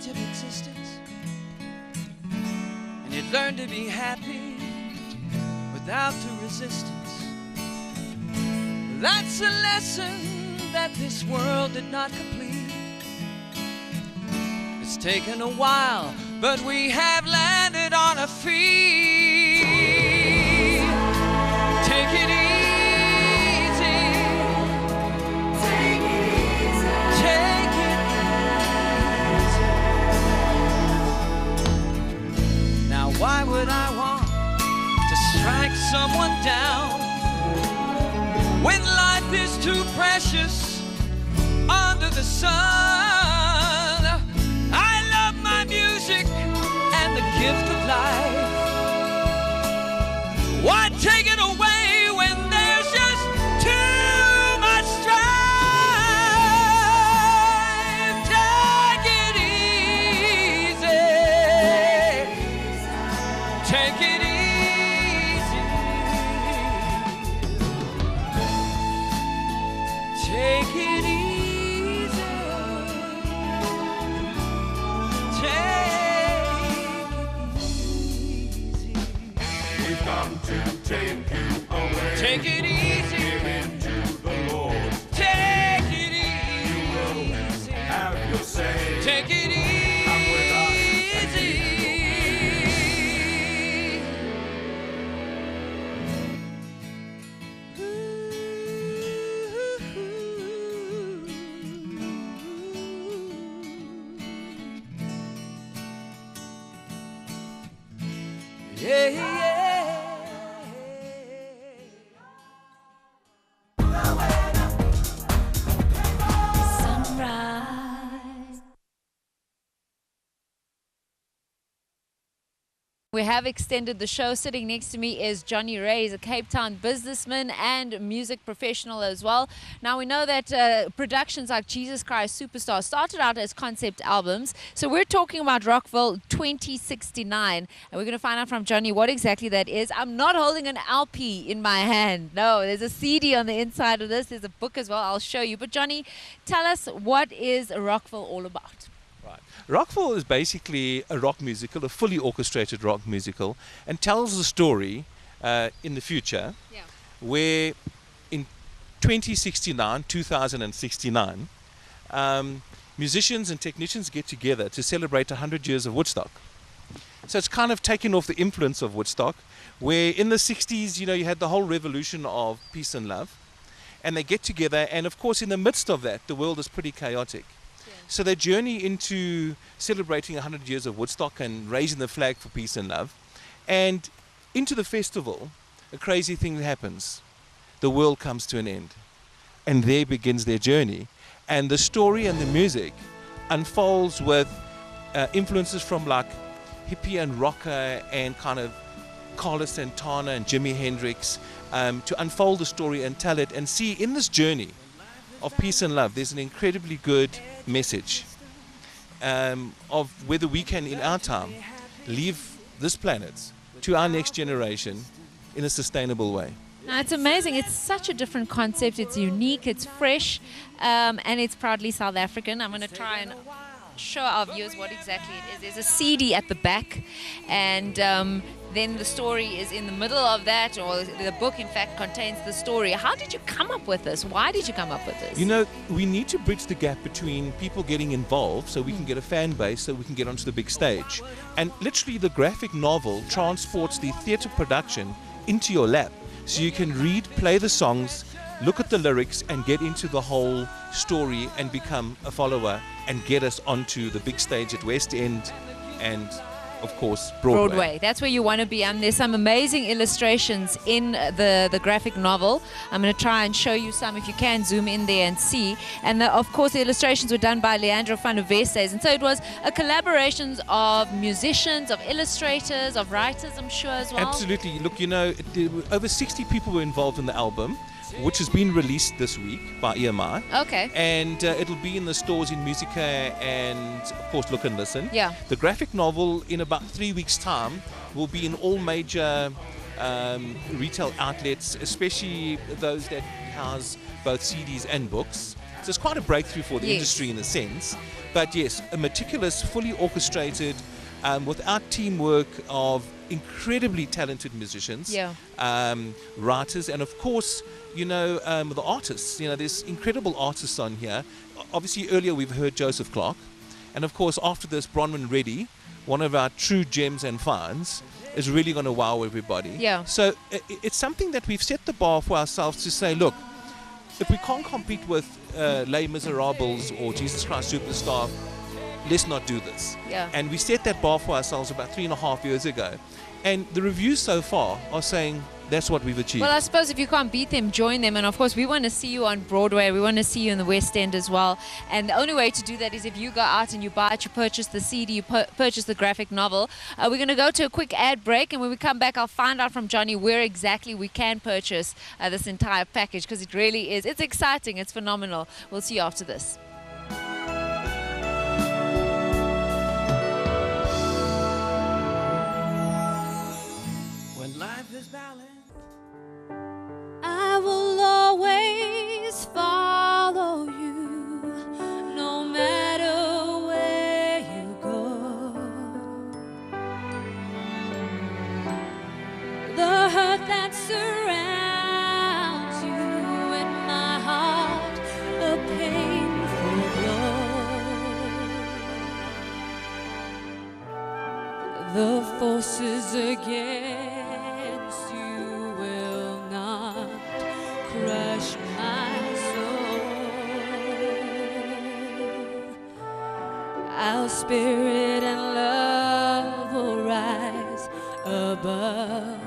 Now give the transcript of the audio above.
stage of existence, and you'd learn to be happy without the resistance. That's a lesson that this world did not complete. It's taken a while, but we have landed on our feet. Take it easy. Take it easy. Take it easy. Now why would I want to strike someone down when life is too precious under the sun? I love my music and the gift of life. Why take it away when there's just too much strife? Take it easy. Take it easy. Take it easy. Take it easy. Give in to the Lord. Take it easy. You will have your say. Take it easy. Yeah, yeah. We have extended the show. Sitting next to me is Johnny Ray. He's a Cape Town businessman and music professional as well. Now we know that productions like Jesus Christ Superstar started out as concept albums. So we're talking about Rockville 2069. And we're going to find out from Johnny what exactly that is. I'm not holding an LP in my hand. No, there's a CD on the inside of this. There's a book as well. I'll show you. But Johnny, tell us, what is Rockville all about? Rockville is basically a rock musical, a fully orchestrated rock musical, and tells the story in the future, where in 2069, musicians and technicians get together to celebrate 100 years of Woodstock. So it's kind of taken off the influence of Woodstock, where in the 60s, you had the whole revolution of peace and love, and they get together, and of course in the midst of that, the world is pretty chaotic. So they journey into celebrating 100 years of Woodstock and raising the flag for peace and love. And into the festival, a crazy thing happens. The world comes to an end. And there begins their journey. And the story and the music unfolds with influences from like hippie and rocker and kind of Carlos Santana and Jimi Hendrix to unfold the story and tell it and see in this journey of peace and love, there's an incredibly good message of whether we can, in our time, leave this planet to our next generation in a sustainable way. Now, it's amazing. It's such a different concept. It's unique, it's fresh, and it's proudly South African. I'm going to try and show our viewers what exactly it is. There's a CD at the back, and then the story is in the middle of that, or the book in fact contains the story. How did you come up with this? Why did you come up with this? We need to bridge the gap between people getting involved so we can get a fan base, so we can get onto the big stage. And literally the graphic novel transports the theatre production into your lap, so you can read, play the songs, look at the lyrics and get into the whole story and become a follower and get us onto the big stage at West End and of course Broadway. That's where you want to be. There's some amazing illustrations in the graphic novel. I'm going to try and show you some if you can zoom in there and see. And of course the illustrations were done by Leandro van der Vestes, and so it was a collaboration of musicians, of illustrators, of writers, I'm sure as well. Absolutely. Look, over 60 people were involved in the album, which has been released this week by EMI. Okay. And it'll be in the stores in Musica and, of course, Look and Listen. Yeah. The graphic novel, in about 3 weeks' time, will be in all major retail outlets, especially those that house both CDs and books. So it's quite a breakthrough for the Yes. industry in a sense. But yes, a meticulous, fully orchestrated, without teamwork of incredibly talented musicians, Yeah. writers, and of course, the artists. There's incredible artists on here. Obviously, earlier we've heard Joseph Clark, and of course, after this, Bronwyn Reddy, one of our true gems and finds, is really going to wow everybody. Yeah. So it's something that we've set the bar for ourselves to say, look, if we can't compete with Les Miserables or Jesus Christ Superstar, let's not do this. Yeah. And we set that bar for ourselves about 3.5 years ago. And the reviews so far are saying that's what we've achieved. Well, I suppose if you can't beat them, join them. And of course, we want to see you on Broadway. We want to see you in the West End as well. And the only way to do that is if you go out and you buy it, you purchase the CD, you purchase the graphic novel. We're going to go to a quick ad break. And when we come back, I'll find out from Johnny where exactly we can purchase this entire package, because it really is. It's exciting. It's phenomenal. We'll see you after this. When life is balanced. I will always follow you, no matter where you go. The hurt that surrounds you in my heart, a painful blow. The forces against you will not crush my soul. Our spirit and love will rise above